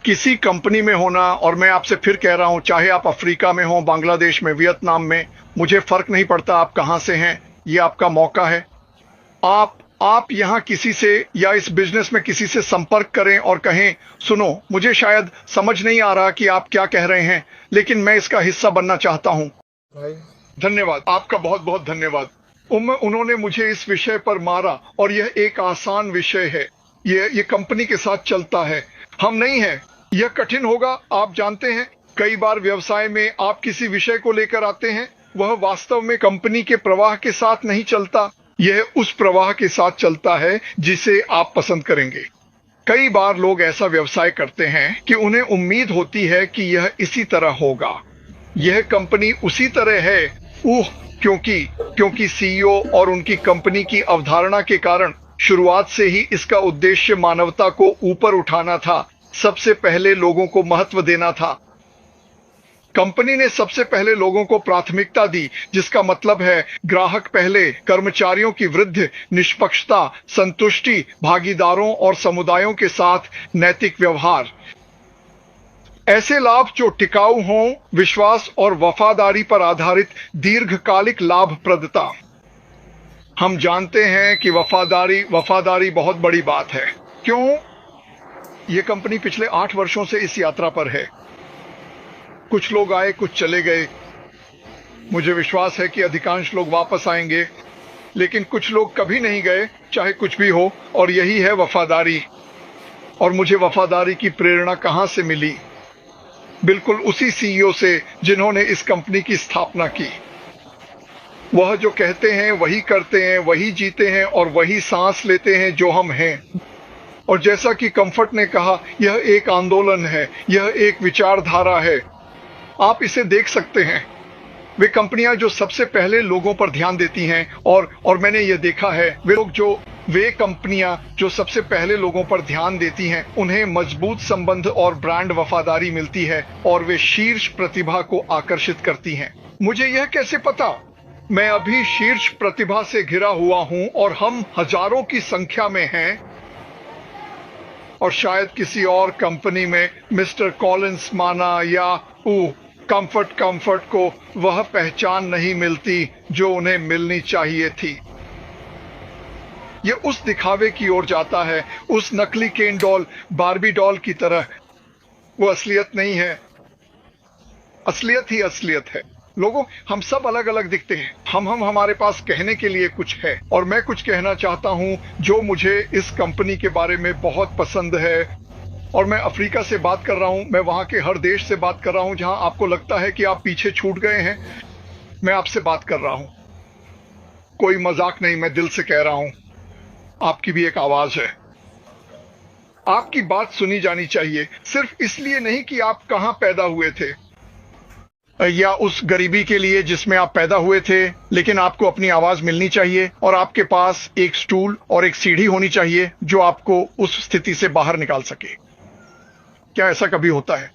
किसी कंपनी में होना, और मैं आपसे फिर कह रहा हूं, चाहे आप अफ्रीका में हो, बांग्लादेश में, वियतनाम में, मुझे फर्क नहीं पड़ता आप कहां से हैं, ये आपका मौका है। आप यहां किसी से या इस बिजनेस में किसी से संपर्क करें और कहें, सुनो, मुझे शायद समझ नहीं आ रहा कि आप क्या कह रहे हैं, लेकिन मैं इसका हिस्सा बनना चाहता हूं। धन्यवाद, आपका बहुत बहुत धन्यवाद। उन्होंने मुझे इस विषय पर मारा, और यह एक आसान विषय है, ये कंपनी के साथ चलता है, हम नहीं हैं। यह कठिन होगा, आप जानते हैं। कई बार व्यवसाय में आप किसी विषय को लेकर आते हैं, वह वास्तव में कंपनी के प्रवाह के साथ नहीं चलता, यह उस प्रवाह के साथ चलता है जिसे आप पसंद करेंगे। कई बार लोग ऐसा व्यवसाय करते हैं कि उन्हें उम्मीद होती है कि यह इसी तरह होगा, यह कंपनी उसी तरह है। क्योंकि सीईओ और उनकी कंपनी की अवधारणा के कारण शुरुआत से ही इसका उद्देश्य मानवता को ऊपर उठाना था, सबसे पहले लोगों को महत्व देना था। कंपनी ने सबसे पहले लोगों को प्राथमिकता दी, जिसका मतलब है ग्राहक पहले, कर्मचारियों की वृद्धि, निष्पक्षता, संतुष्टि, भागीदारों और समुदायों के साथ नैतिक व्यवहार, ऐसे लाभ जो टिकाऊ हों, विश्वास और वफादारी पर आधारित दीर्घकालिक लाभप्रदता। हम जानते हैं कि वफादारी बहुत बड़ी बात है। क्यों? यह कंपनी पिछले 8 वर्षों से इस यात्रा पर है। कुछ लोग आए, कुछ चले गए। मुझे विश्वास है कि अधिकांश लोग वापस आएंगे, लेकिन कुछ लोग कभी नहीं गए, चाहे कुछ भी हो, और यही है वफादारी। और मुझे वफादारी की प्रेरणा कहां से मिली? बिल्कुल उसी सीईओ से जिन्होंने इस कंपनी की स्थापना की। वह जो कहते हैं वही करते हैं, वही जीते हैं और वही सांस लेते हैं जो हम हैं। और जैसा कि कंफर्ट ने कहा, यह एक आंदोलन है, यह एक विचारधारा है। आप इसे देख सकते हैं। वे कंपनियां जो सबसे पहले लोगों पर ध्यान देती हैं, और मैंने यह देखा है, वे कंपनियां जो सबसे पहले लोगों पर ध्यान देती हैं, उन्हें मजबूत संबंध और ब्रांड वफादारी मिलती है, और वे शीर्ष प्रतिभा को आकर्षित करती हैं। मुझे यह कैसे पता? मैं अभी शीर्ष प्रतिभा से घिरा हुआ हूं, और हम हजारों की संख्या में हैं। और शायद किसी और कंपनी में मिस्टर कॉलिंस माना या कंफर्ट को वह पहचान नहीं मिलती जो उन्हें मिलनी चाहिए थी। यह उस दिखावे की ओर जाता है, उस नकली केन डॉल, बार्बी डॉल की तरह। वो असलियत नहीं है, असलियत ही असलियत है। लोगों, हम सब अलग अलग दिखते हैं। हमारे पास कहने के लिए कुछ है, और मैं कुछ कहना चाहता हूं जो मुझे इस कंपनी के बारे में बहुत पसंद है। और मैं अफ्रीका से बात कर रहा हूं, मैं वहां के हर देश से बात कर रहा हूं जहां आपको लगता है कि आप पीछे छूट गए हैं। मैं आपसे बात कर रहा हूं, कोई मजाक नहीं, मैं दिल से कह रहा हूं। आपकी भी एक आवाज है, आपकी बात सुनी जानी चाहिए, सिर्फ इसलिए नहीं कि आप कहां पैदा हुए थे या उस गरीबी के लिए जिसमें आप पैदा हुए थे, लेकिन आपको अपनी आवाज मिलनी चाहिए, और आपके पास एक स्टूल और एक सीढ़ी होनी चाहिए जो आपको उस स्थिति से बाहर निकाल सके। क्या ऐसा कभी होता है?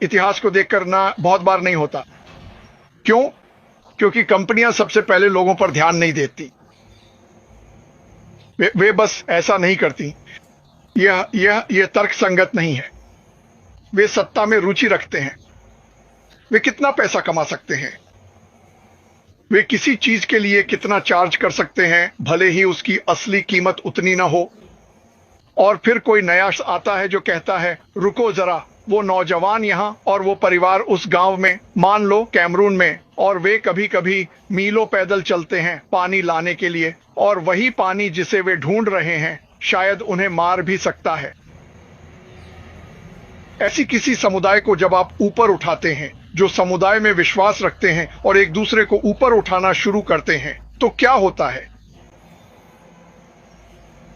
इतिहास को देखकर ना, बहुत बार नहीं होता। क्यों? क्योंकि कंपनियां सबसे पहले लोगों पर ध्यान नहीं देती। वे बस ऐसा नहीं करती। यह तर्कसंगत नहीं है। वे सत्ता में रुचि रखते हैं। वे कितना पैसा कमा सकते हैं, वे किसी चीज के लिए कितना चार्ज कर सकते हैं, भले ही उसकी असली कीमत उतनी ना हो। और फिर कोई नया आता है जो कहता है, रुको जरा, वो नौजवान यहां और वो परिवार उस गांव में, मान लो कैमरून में, और वे कभी कभी मीलों पैदल चलते हैं पानी लाने के लिए, और वही पानी जिसे वे ढूंढ रहे हैं शायद उन्हें मार भी सकता है। ऐसी किसी समुदाय को जब आप ऊपर उठाते हैं, जो समुदाय में विश्वास रखते हैं और एक दूसरे को ऊपर उठाना शुरू करते हैं, तो क्या होता है?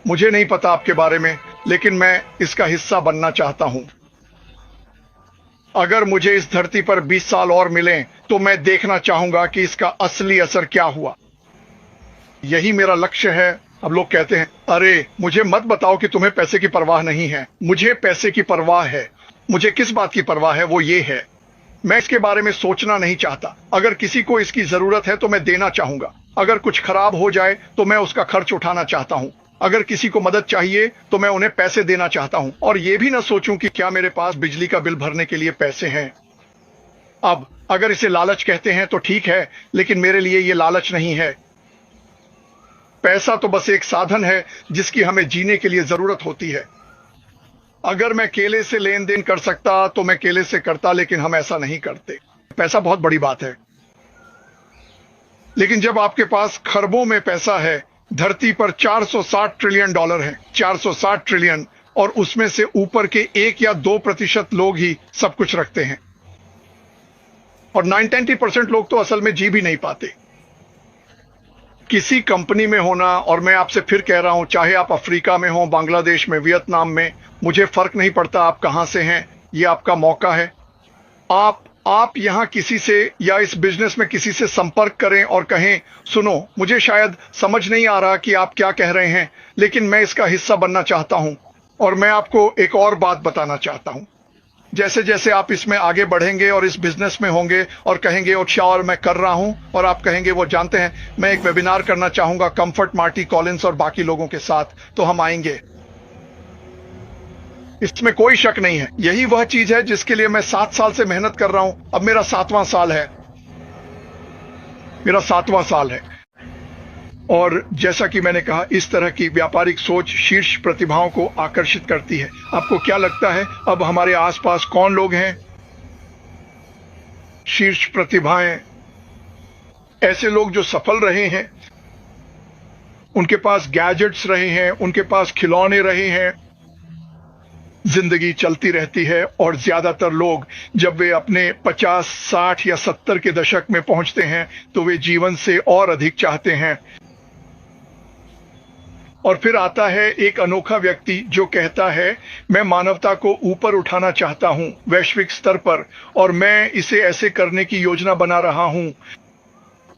मुझे नहीं पता आपके बारे में, लेकिन मैं इसका हिस्सा बनना चाहता हूं। अगर मुझे इस धरती पर 20 साल और मिलें, तो मैं देखना चाहूंगा कि इसका असली असर क्या हुआ। यही मेरा लक्ष्य है। अब लोग कहते हैं, अरे मुझे मत बताओ कि तुम्हें पैसे की परवाह नहीं है। मुझे पैसे की परवाह है। मुझे किस बात की परवाह है? वो ये है, मैं इसके बारे में सोचना नहीं चाहता। अगर किसी को इसकी जरूरत है तो मैं देना चाहूंगा। अगर कुछ खराब हो जाए तो मैं उसका खर्च उठाना चाहता हूं। अगर किसी को मदद चाहिए तो मैं उन्हें पैसे देना चाहता हूं और यह भी ना सोचूं कि क्या मेरे पास बिजली का बिल भरने के लिए पैसे हैं। अब अगर इसे लालच कहते हैं तो ठीक है, लेकिन मेरे लिए यह लालच नहीं है। पैसा तो बस एक साधन है जिसकी हमें जीने के लिए जरूरत होती है। अगर मैं केले से लेन देन कर सकता तो मैं केले से करता, लेकिन हम ऐसा नहीं करते। पैसा बहुत बड़ी बात है, लेकिन जब आपके पास खरबों में पैसा है, धरती पर 460 ट्रिलियन डॉलर है, 460 ट्रिलियन, और उसमें से ऊपर के 1 या 2% लोग ही सब कुछ रखते हैं और 99% लोग तो असल में जी भी नहीं पाते। किसी कंपनी में होना, और मैं आपसे फिर कह रहा हूं, चाहे आप अफ्रीका में हो, बांग्लादेश में, वियतनाम में, मुझे फर्क नहीं पड़ता आप कहां से हैं, यह आपका मौका है। आप यहां किसी से या इस बिजनेस में किसी से संपर्क करें और कहें, सुनो, मुझे शायद समझ नहीं आ रहा कि आप क्या कह रहे हैं, लेकिन मैं इसका हिस्सा बनना चाहता हूं। और मैं आपको एक और बात बताना चाहता हूं, जैसे जैसे आप इसमें आगे बढ़ेंगे और इस बिजनेस में होंगे और कहेंगे अच्छा और मैं कर रहा हूं, और आप कहेंगे वो जानते हैं मैं एक वेबिनार करना चाहूंगा कम्फर्ट मार्टी कॉलिंस और बाकी लोगों के साथ, तो हम आएंगे, इसमें कोई शक नहीं है। यही वह चीज है जिसके लिए मैं 7 साल से मेहनत कर रहा हूं। अब मेरा 7वां साल है, मेरा 7वां साल है। और जैसा कि मैंने कहा, इस तरह की व्यापारिक सोच शीर्ष प्रतिभाओं को आकर्षित करती है। आपको क्या लगता है अब हमारे आसपास कौन लोग हैं शीर्ष प्रतिभाएं? ऐसे लोग जो सफल रहे हैं, उनके पास गैजेट्स रहे हैं, उनके पास खिलौने रहे हैं, जिंदगी चलती रहती है। और ज्यादातर लोग जब वे अपने 50, 60 या 70 के दशक में पहुंचते हैं तो वे जीवन से और अधिक चाहते हैं। और फिर आता है एक अनोखा व्यक्ति जो कहता है, मैं मानवता को ऊपर उठाना चाहता हूं वैश्विक स्तर पर, और मैं इसे ऐसे करने की योजना बना रहा हूं।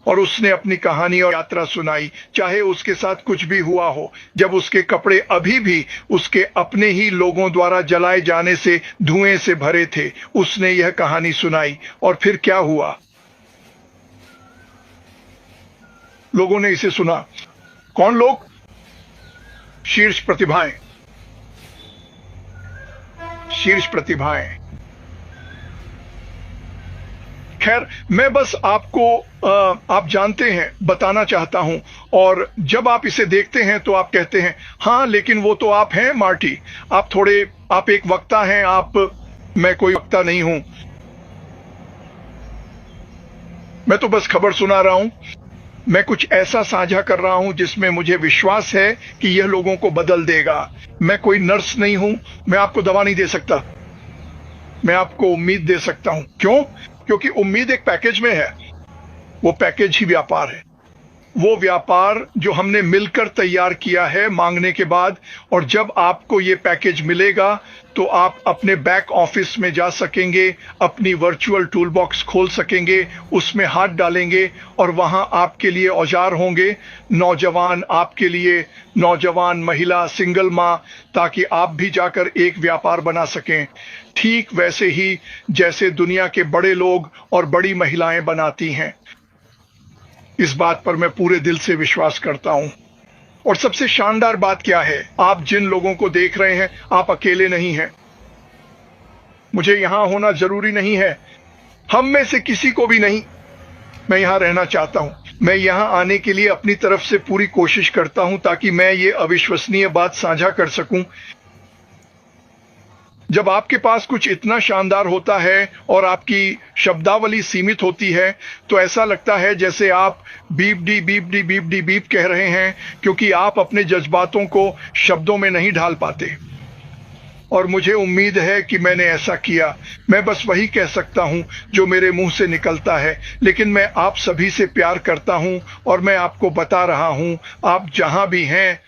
और उसने अपनी कहानी और यात्रा सुनाई, चाहे उसके साथ कुछ भी हुआ हो। जब उसके कपड़े अभी भी उसके अपने ही लोगों द्वारा जलाए जाने से धुएं से भरे थे, उसने यह कहानी सुनाई। और फिर क्या हुआ? लोगों ने इसे सुना। कौन लोग? शीर्ष प्रतिभाएं, शीर्ष प्रतिभाएं। खैर, मैं बस आपको आप जानते हैं बताना चाहता हूं। और जब आप इसे देखते हैं तो आप कहते हैं, हां लेकिन वो तो आप हैं मार्टी, आप एक वक्ता हैं। मैं कोई वक्ता नहीं हूं, मैं तो बस खबर सुना रहा हूं। मैं कुछ ऐसा साझा कर रहा हूं जिसमें मुझे विश्वास है कि यह लोगों को बदल देगा। मैं कोई नर्स नहीं हूं, मैं आपको दवा नहीं दे सकता, मैं आपको उम्मीद दे सकता हूं। क्यों? क्योंकि उम्मीद एक पैकेज में है, वो पैकेज ही व्यापार है। वो व्यापार जो हमने मिलकर तैयार किया है मांगने के बाद। और जब आपको ये पैकेज मिलेगा तो आप अपने बैक ऑफिस में जा सकेंगे, अपनी वर्चुअल टूल बॉक्स खोल सकेंगे, उसमें हाथ डालेंगे और वहां आपके लिए औजार होंगे, नौजवान आपके लिए, नौजवान महिला, सिंगल मां, ताकि आप भी जाकर एक व्यापार बना सकें, ठीक वैसे ही जैसे दुनिया के बड़े लोग और बड़ी महिलाएं बनाती हैं। इस बात पर मैं पूरे दिल से विश्वास करता हूं। और सबसे शानदार बात क्या है, आप जिन लोगों को देख रहे हैं, आप अकेले नहीं हैं। मुझे यहां होना जरूरी नहीं है, हम में से किसी को भी नहीं। मैं यहां रहना चाहता हूं। मैं यहां आने के लिए अपनी तरफ से पूरी कोशिश करता हूं ताकि मैं ये अविश्वसनीय बात साझा कर सकूं। जब आपके पास कुछ इतना शानदार होता है और आपकी शब्दावली सीमित होती है तो ऐसा लगता है जैसे आप beep D beep D beep D beep कह रहे हैं, क्योंकि आप अपने जज्बातों को शब्दों में नहीं ढाल पाते। और मुझे उम्मीद है कि मैंने ऐसा किया। मैं बस वही कह सकता हूं जो मेरे मुंह से निकलता है, लेकिन मैं आप सभी से प्यार करता हूं और मैं आपको बता रहा हूं, आप जहां भी हैं